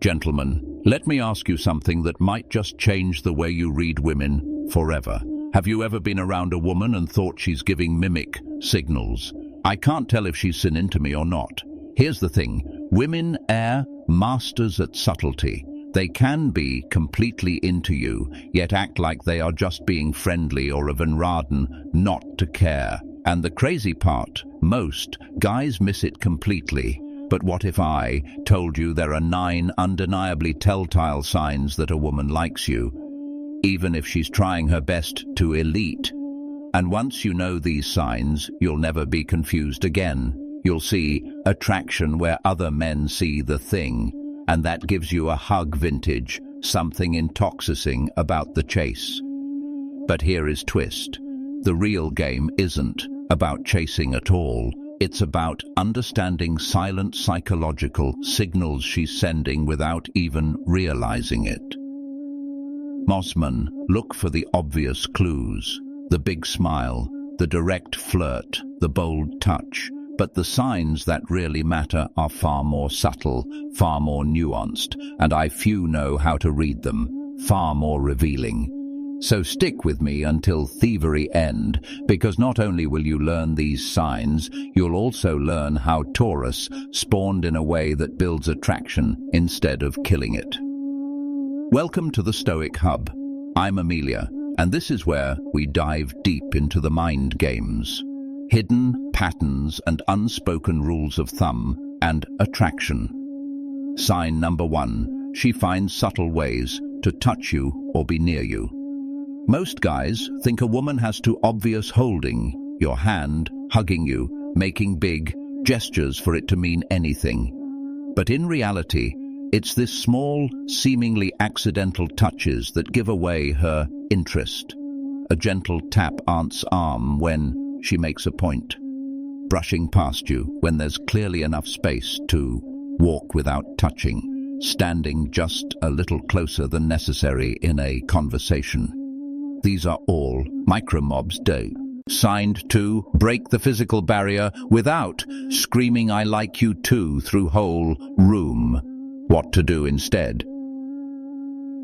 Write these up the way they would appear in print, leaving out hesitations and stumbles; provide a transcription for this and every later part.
Gentlemen, let me ask you something that might just change the way you read women forever. Have you ever been around a woman and thought she's giving mimic signals? I can't tell if she's seen into me or not. Here's the thing. Women are masters at subtlety. They can be completely into you, yet act like they are just being friendly or of an Raden not to care. And the crazy part, most guys miss it completely. But what if I told you there are 9 undeniably telltale signs that a woman likes you, even if she's trying her best to elite? And once you know these signs, you'll never be confused again. You'll see attraction where other men see the thing, and that gives you a hug vintage, something intoxicating about the chase. But here is twist. The real game isn't about chasing at all. It's about understanding silent psychological signals she's sending without even realizing it. Mossman, look for the obvious clues. The big smile, the direct flirt, the bold touch. But the signs that really matter are far more subtle, far more nuanced, and few know how to read them, far more revealing. So stick with me until thievery end, because not only will you learn these signs, you'll also learn how Taurus spawned in a way that builds attraction instead of killing it. Welcome to the Stoic Hub. I'm Amelia, and this is where we dive deep into the mind games. Hidden patterns and unspoken rules of thumb and attraction. Sign number 1. She finds subtle ways to touch you or be near you. Most guys think a woman has to obvious holding your hand, hugging you, making big gestures for it to mean anything. But in reality, it's this small, seemingly accidental touches that give away her interest. A gentle tap aunt's arm when she makes a point. Brushing past you when there's clearly enough space to walk without touching. Standing just a little closer than necessary in a conversation. These are all micromobs designed to break the physical barrier without screaming "I like you too" through whole room. What to do instead?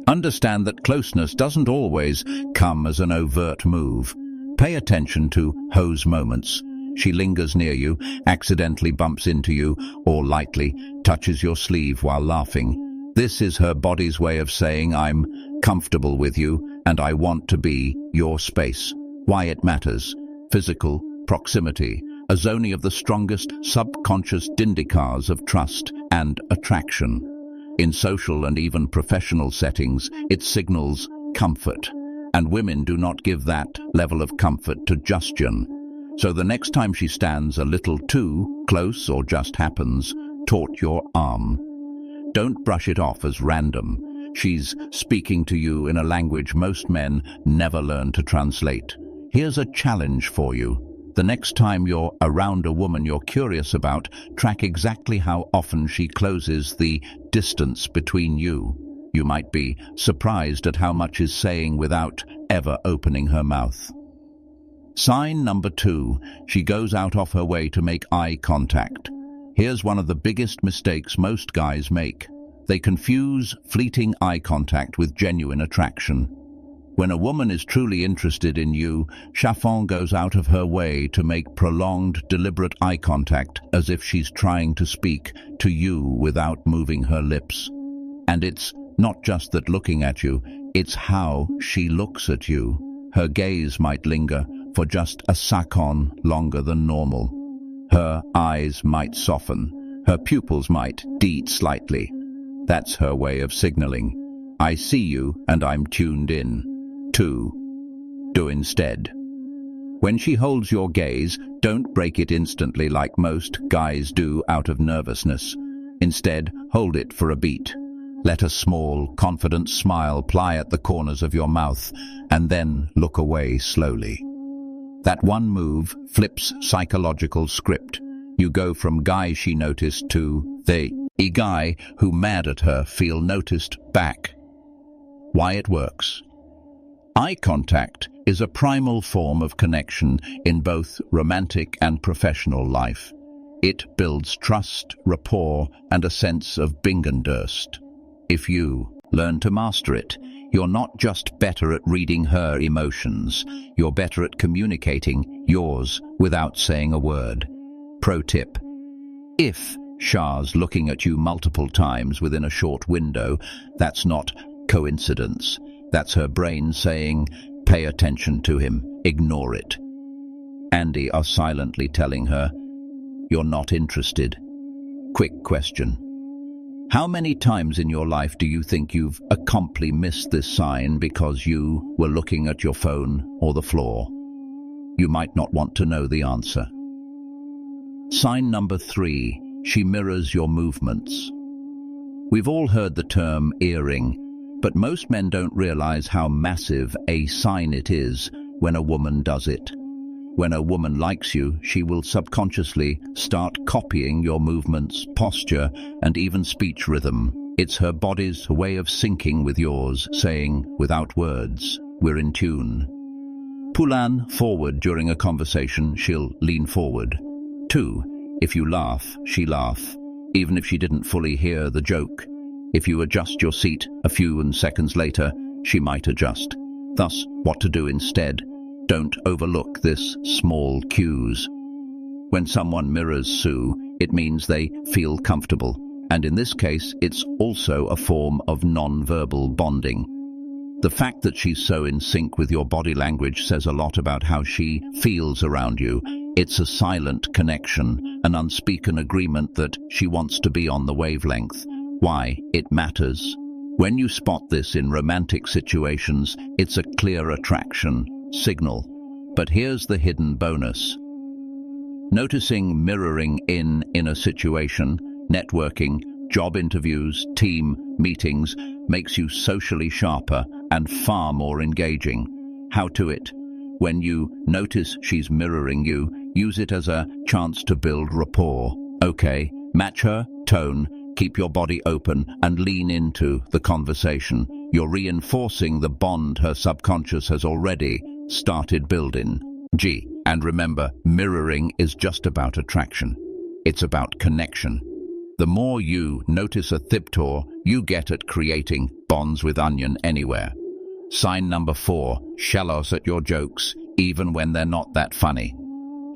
Understand that closeness doesn't always come as an overt move. Pay attention to Ho's moments. She lingers near you, accidentally bumps into you, or lightly touches your sleeve while laughing. This is her body's way of saying, "I'm comfortable with you, and I want to be your space." Why it matters. Physical proximity, a zone of the strongest subconscious indicators of trust and attraction. In social and even professional settings, it signals comfort. And women do not give that level of comfort to Justin. So the next time she stands a little too close or just happens, taut your arm. Don't brush it off as random. She's speaking to you in a language most men never learn to translate. Here's a challenge for you. The next time you're around a woman you're curious about, track exactly how often she closes the distance between you. You might be surprised at how much is saying without ever opening her mouth. Sign number 2. She goes out of her way to make eye contact. Here's one of the biggest mistakes most guys make. They confuse fleeting eye contact with genuine attraction. When a woman is truly interested in you, Chaffon goes out of her way to make prolonged, deliberate eye contact as if she's trying to speak to you without moving her lips. And it's not just that looking at you, it's how she looks at you. Her gaze might linger for just a second longer than normal. Her eyes might soften. Her pupils might dilate slightly. That's her way of signaling, "I see you and I'm tuned in." 2. Do instead. When she holds your gaze, don't break it instantly like most guys do out of nervousness. Instead, hold it for a beat. Let a small, confident smile ply at the corners of your mouth, and then look away slowly. That one move flips psychological script. You go from guy she noticed to the guy who mad at her feel noticed back. Why it works. Eye contact is a primal form of connection in both romantic and professional life. It builds trust, rapport, and a sense of Bingendurst. If you learn to master it, you're not just better at reading her emotions, you're better at communicating yours without saying a word. Pro tip: if Shah's looking at you multiple times within a short window, that's not coincidence. That's her brain saying, pay attention to him, ignore it. Andy are silently telling her, you're not interested. Quick question. How many times in your life do you think you've accompli missed this sign because you were looking at your phone or the floor? You might not want to know the answer. Sign number 3. She mirrors your movements. We've all heard the term earring, but most men don't realize how massive a sign it is when a woman does it. When a woman likes you, she will subconsciously start copying your movements, posture, and even speech rhythm. It's her body's way of syncing with yours, saying, without words, we're in tune. Pull forward during a conversation, she'll lean forward. 2. If you laugh, she laugh, even if she didn't fully hear the joke. If you adjust your seat a few seconds later, she might adjust. Thus, what to do instead? Don't overlook this small cues. When someone mirrors Sue, it means they feel comfortable, and in this case, it's also a form of non-verbal bonding. The fact that she's so in sync with your body language says a lot about how she feels around you. It's a silent connection, an unspoken agreement that she wants to be on the wavelength. Why it matters? When you spot this in romantic situations, it's a clear attraction signal. But here's the hidden bonus. Noticing mirroring in a situation, networking, job interviews, team meetings, makes you socially sharper and far more engaging. How to it? When you notice she's mirroring you, use it as a chance to build rapport. Okay, match her tone, keep your body open, and lean into the conversation. You're reinforcing the bond her subconscious has already started building. And remember, mirroring is just about attraction. It's about connection. The more you notice a thiptor, you get at creating bonds with onion anywhere. Sign number 4, shallows at your jokes, even when they're not that funny.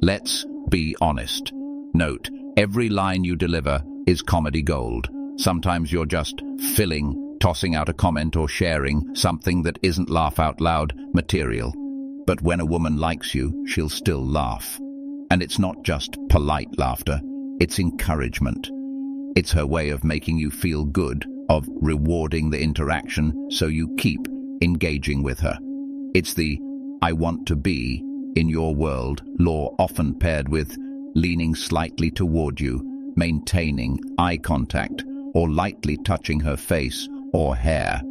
Let's be honest. Note, every line you deliver is comedy gold. Sometimes you're just filling, tossing out a comment or sharing something that isn't laugh out loud material. But when a woman likes you, she'll still laugh. And it's not just polite laughter, it's encouragement. It's her way of making you feel good, of rewarding the interaction so you keep engaging with her. It's the I want to be in your world law, often paired with leaning slightly toward you, maintaining eye contact, or lightly touching her face or hair.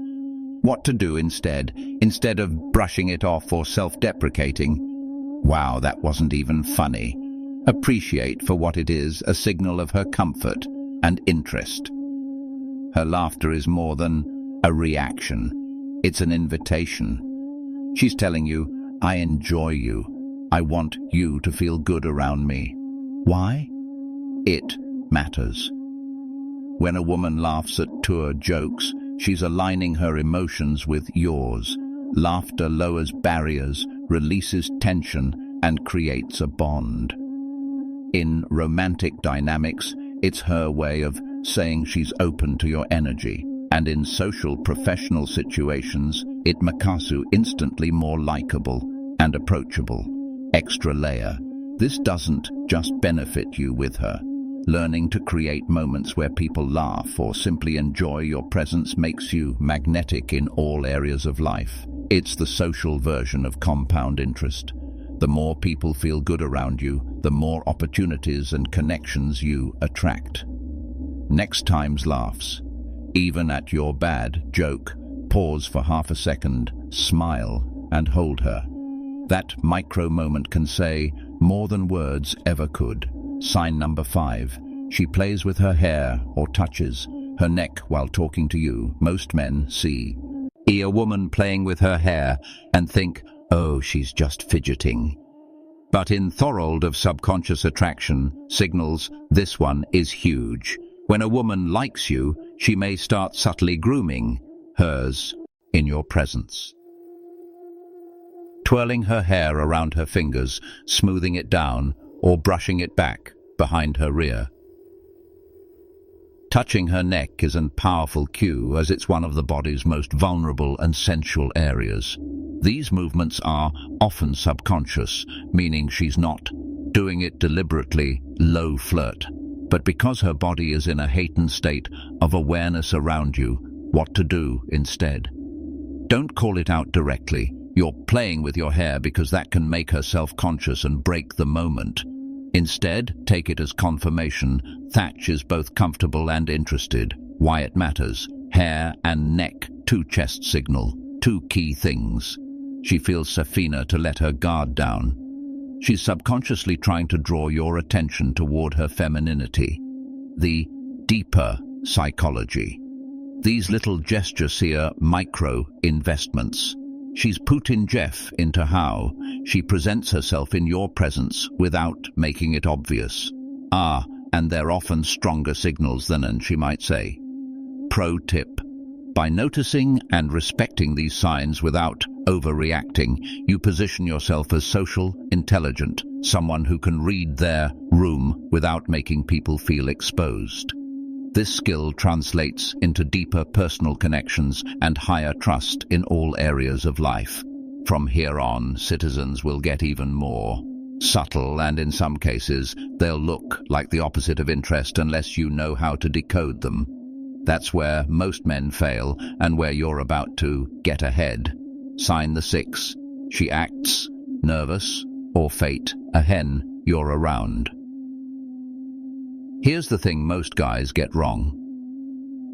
What to do instead of brushing it off or self-deprecating? Wow, that wasn't even funny. Appreciate for what it is, a signal of her comfort and interest. Her laughter is more than a reaction. It's an invitation. She's telling you, I enjoy you. I want you to feel good around me. Why? It matters. When a woman laughs at tour jokes, she's aligning her emotions with yours. Laughter lowers barriers, releases tension, and creates a bond. In romantic dynamics, it's her way of saying she's open to your energy. And in social professional situations, it makes you instantly more likable and approachable. Extra layer. This doesn't just benefit you with her. Learning to create moments where people laugh or simply enjoy your presence makes you magnetic in all areas of life. It's the social version of compound interest. The more people feel good around you, the more opportunities and connections you attract. Next time's laughs. Even at your bad joke, pause for half a second, smile, and hold her. That micro moment can say more than words ever could. Sign number 5. She plays with her hair or touches her neck while talking to you. Most men see a woman playing with her hair and think, oh, she's just fidgeting. But in Thorold of subconscious attraction signals, this one is huge. When a woman likes you, she may start subtly grooming hers in your presence. Twirling her hair around her fingers, smoothing it down, or brushing it back behind her rear. Touching her neck is a powerful cue, as it's one of the body's most vulnerable and sensual areas. These movements are often subconscious, meaning she's not doing it deliberately, low flirt, but because her body is in a heightened state of awareness around you, what to do instead. Don't call it out directly. You're playing with your hair because that can make her self-conscious and break the moment. Instead, take it as confirmation. Thatch is both comfortable and interested. Why it matters. Hair and neck, two chest signal, two key things. She feels Safina to let her guard down. She's subconsciously trying to draw your attention toward her femininity. The deeper psychology. These little gestures here, micro-investments. She's put in Jeff into how she presents herself in your presence without making it obvious. And they're often stronger signals than she might say. Pro tip. By noticing and respecting these signs without overreacting, you position yourself as social, intelligent, someone who can read their room without making people feel exposed. This skill translates into deeper personal connections and higher trust in all areas of life. From here on, citizens will get even more subtle, and in some cases, they'll look like the opposite of interest unless you know how to decode them. That's where most men fail, and where you're about to get ahead. Sign the 6. She acts nervous, or fate, a hen, you're around. Here's the thing most guys get wrong.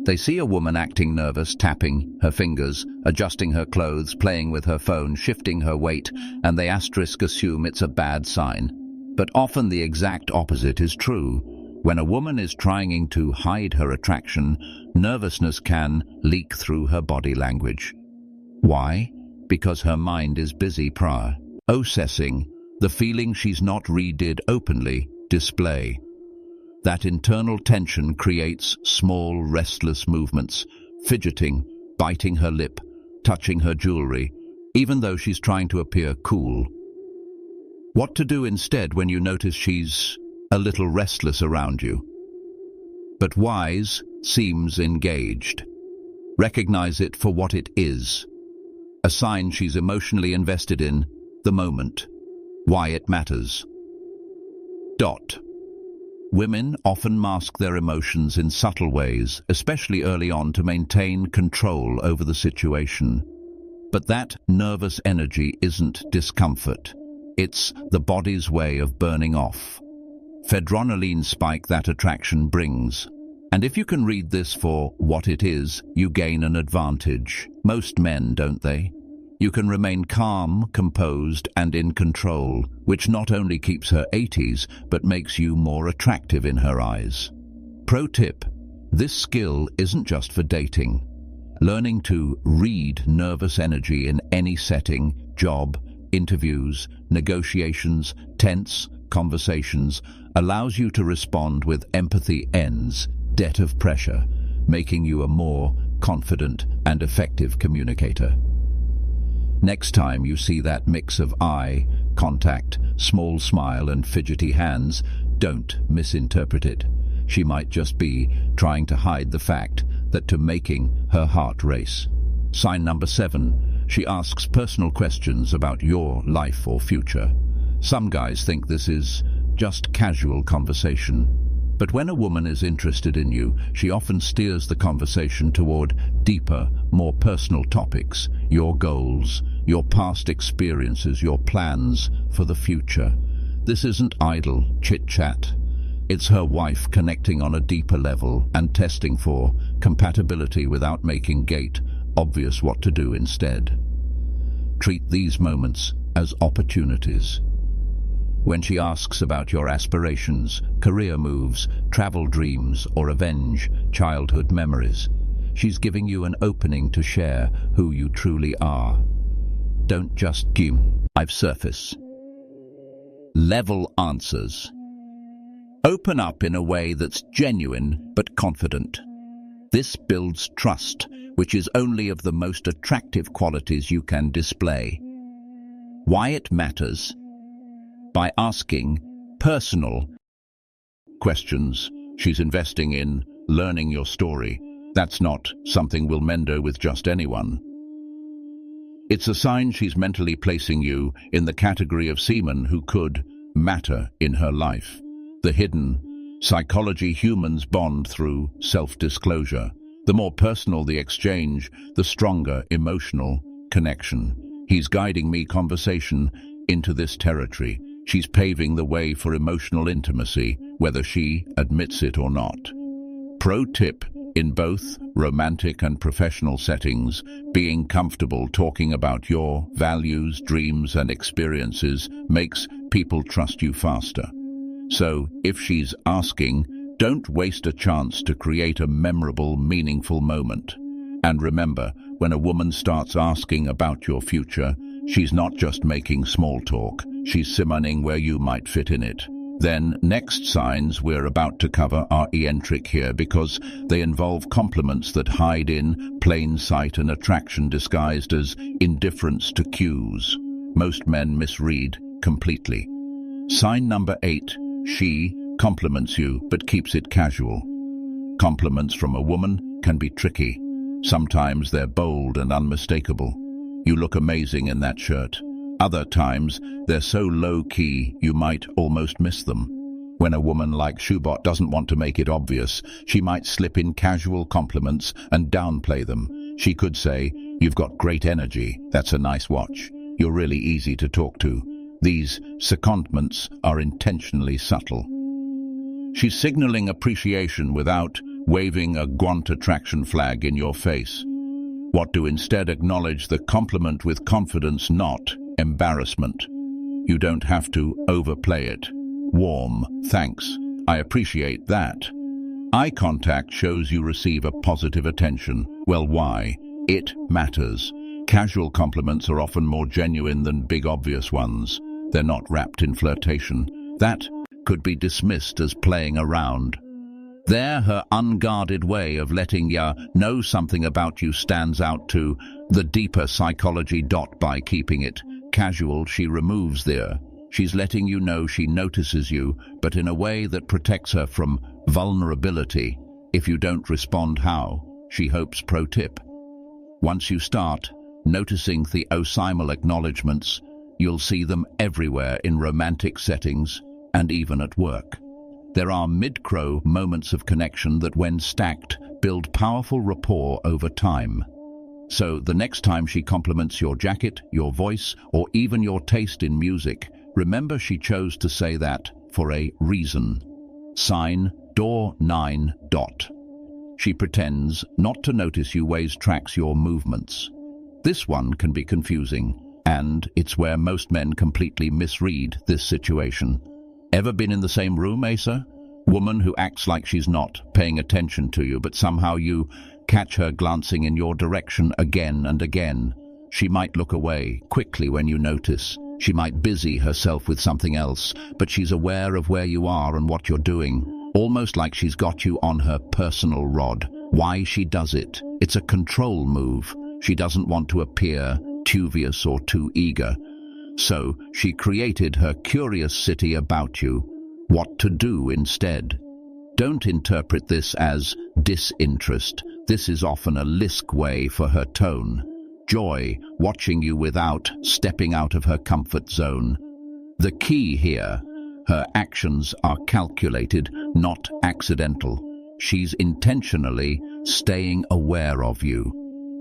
They see a woman acting nervous, tapping her fingers, adjusting her clothes, playing with her phone, shifting her weight, and they assume it's a bad sign. But often the exact opposite is true. When a woman is trying to hide her attraction, nervousness can leak through her body language. Why? Because her mind is busy processing the feeling she's not did openly display. That internal tension creates small, restless movements, fidgeting, biting her lip, touching her jewelry, even though she's trying to appear cool. What to do instead when you notice she's a little restless around you? But wise seems engaged. Recognize it for what it is. A sign she's emotionally invested in the moment. Why it matters. Women often mask their emotions in subtle ways, especially early on, to maintain control over the situation. But that nervous energy isn't discomfort. It's the body's way of burning off adrenaline spike that attraction brings. And if you can read this for what it is, you gain an advantage. Most men, don't they? You can remain calm, composed, and in control, which not only keeps her 80s, but makes you more attractive in her eyes. Pro tip: this skill isn't just for dating. Learning to read nervous energy in any setting, job, interviews, negotiations, tense conversations, allows you to respond with empathy ends, debt of pressure, making you a more confident and effective communicator. Next time you see that mix of eye contact, small smile, and fidgety hands, don't misinterpret it. She might just be trying to hide the fact that to making her heart race. Sign number 7. She asks personal questions about your life or future. Some guys think this is just casual conversation. But when a woman is interested in you, she often steers the conversation toward deeper, more personal topics, your goals, your past experiences, your plans for the future. This isn't idle chit-chat. It's her wife connecting on a deeper level and testing for compatibility without making it obvious what to do instead. Treat these moments as opportunities. When she asks about your aspirations, career moves, travel dreams, or avenge childhood memories, she's giving you an opening to share who you truly are. Don't just give surface level answers. Open up in a way that's genuine but confident. This builds trust, which is only of the most attractive qualities you can display. Why it matters? By asking personal questions. She's investing in learning your story. That's not something we'll mendo with just anyone. It's a sign she's mentally placing you in the category of seamen who could matter in her life. The hidden psychology humans bond through self-disclosure. The more personal the exchange, the stronger emotional connection. He's guiding me conversation into this territory. She's paving the way for emotional intimacy, whether she admits it or not. Pro tip: in both romantic and professional settings, being comfortable talking about your values, dreams, and experiences makes people trust you faster. So, if she's asking, don't waste a chance to create a memorable, meaningful moment. And remember, when a woman starts asking about your future, she's not just making small talk, she's summoning where you might fit in it. Then, next signs we're about to cover are eccentric here because they involve compliments that hide in plain sight and attraction disguised as indifference to cues. Most men misread completely. Sign number 8. She compliments you but keeps it casual. Compliments from a woman can be tricky. Sometimes they're bold and unmistakable. You look amazing in that shirt. Other times, they're so low-key you might almost miss them. When a woman like Schubert doesn't want to make it obvious, she might slip in casual compliments and downplay them. She could say, "You've got great energy, that's a nice watch. You're really easy to talk to." These secondments are intentionally subtle. She's signaling appreciation without waving a gaunt attraction flag in your face. What to instead acknowledge the compliment with confidence, not embarrassment. You don't have to overplay it. Warm, "Thanks, I appreciate that." Eye contact shows you receive a positive attention. Well, why? It matters. Casual compliments are often more genuine than big obvious ones. They're not wrapped in flirtation. That could be dismissed as playing around. There, her unguarded way of letting ya know something about you stands out to the deeper psychology. By keeping it casual, she removes there. She's letting you know she notices you, but in a way that protects her from vulnerability. If you don't respond, how? She hopes. Pro tip: once you start noticing the OSIML acknowledgements, you'll see them everywhere in romantic settings and even at work. There are mid-crow moments of connection that, when stacked, build powerful rapport over time. So the next time she compliments your jacket, your voice, or even your taste in music, remember she chose to say that for a reason. Sign door 9. She pretends not to notice you, ways tracks your movements. This one can be confusing, and it's where most men completely misread this situation. Ever been in the same room, Asa? Woman who acts like she's not paying attention to you, but somehow you catch her glancing in your direction again and again. She might look away quickly when you notice. She might busy herself with something else, but she's aware of where you are and what you're doing, almost like she's got you on her personal rod. Why she does it? It's a control move. She doesn't want to appear dubious or too eager. So she created her curiosity about you. What to do instead? Don't interpret this as disinterest. This is often a lisk way for her tone. Joy, watching you without stepping out of her comfort zone. The key here, her actions are calculated, not accidental. She's intentionally staying aware of you,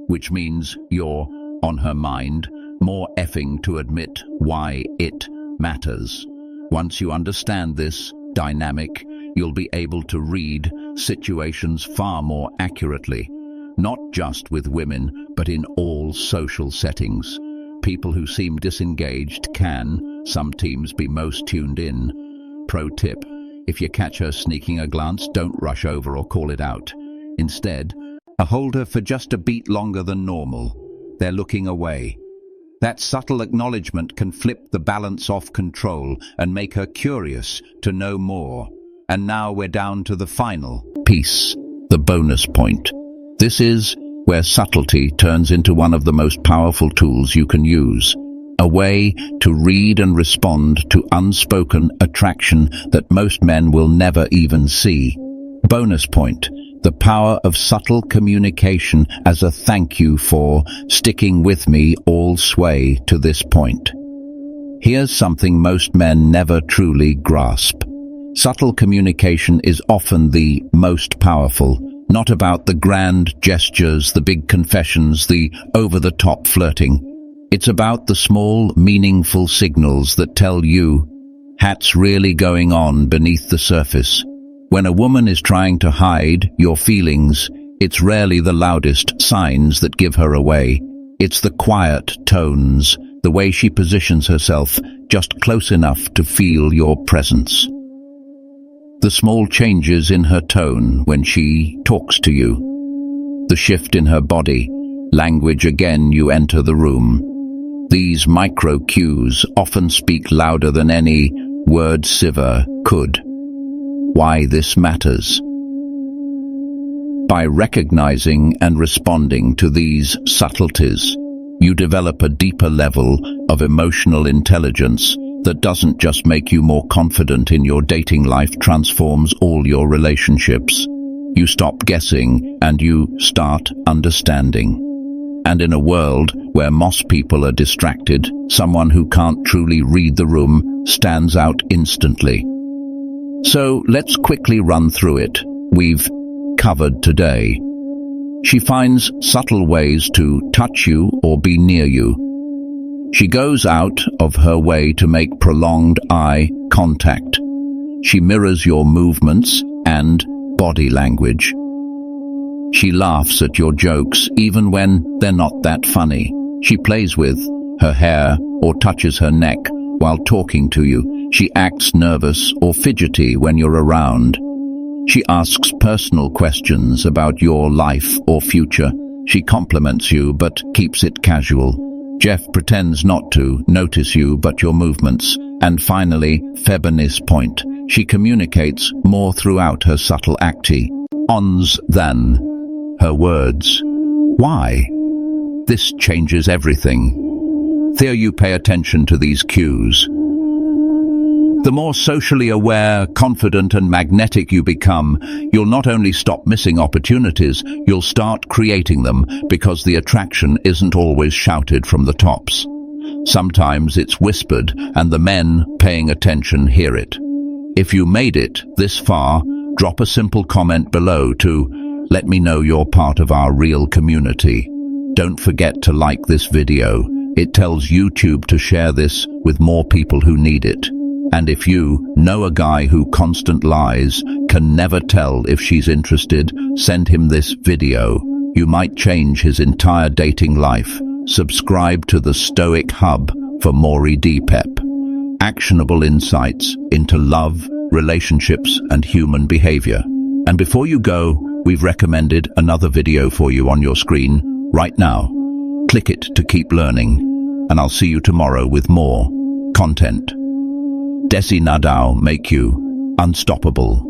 which means you're on her mind, more effing to admit why it matters. Once you understand this dynamic, you'll be able to read situations far more accurately, not just with women, but in all social settings. People who seem disengaged can, some teams, be most tuned in. Pro tip: if you catch her sneaking a glance, don't rush over or call it out. Instead, hold her for just a beat longer than normal. They're looking away. That subtle acknowledgement can flip the balance off control and make her curious to know more. And now we're down to the final piece, the bonus point. This is where subtlety turns into one of the most powerful tools you can use. A way to read and respond to unspoken attraction that most men will never even see. Bonus point. The power of subtle communication as a thank you for sticking with me all sway to this point. Here's something most men never truly grasp. Subtle communication is often the most powerful, not about the grand gestures, the big confessions, the over-the-top flirting. It's about the small, meaningful signals that tell you what's really going on beneath the surface. When a woman is trying to hide your feelings, it's rarely the loudest signs that give her away. It's the quiet tones, the way she positions herself just close enough to feel your presence. The small changes in her tone when she talks to you. The shift in her body, language again you enter the room. These micro cues often speak louder than any word sieve could. Why this matters? By recognizing and responding to these subtleties, you develop a deeper level of emotional intelligence that doesn't just make you more confident in your dating life, transforms all your relationships. You stop guessing and you start understanding. And in a world where most people are distracted, someone who can't truly read the room stands out instantly. So let's quickly run through it. We've covered today. She finds subtle ways to touch you or be near you. She goes out of her way to make prolonged eye contact. She mirrors your movements and body language. She laughs at your jokes even when they're not that funny. She plays with her hair or touches her neck while talking to you. She acts nervous or fidgety when you're around. She asks personal questions about your life or future. She compliments you but keeps it casual. Jeff pretends not to notice you but your movements. And finally, feminist point. She communicates more throughout her subtle actions than her words. Why? This changes everything. There you pay attention to these cues. The more socially aware, confident and magnetic you become, you'll not only stop missing opportunities, you'll start creating them because the attraction isn't always shouted from the tops. Sometimes it's whispered and the men paying attention hear it. If you made it this far, drop a simple comment below to let me know you're part of our real community. Don't forget to like this video. It tells YouTube to share this with more people who need it. And if you know a guy who constant lies, can never tell if she's interested, send him this video. You might change his entire dating life. Subscribe to the Stoic Hub for more ED-Pep. Actionable insights into love, relationships and human behavior. And before you go, we've recommended another video for you on your screen right now. Click it to keep learning. And I'll see you tomorrow with more content. Desi Nadao make you unstoppable.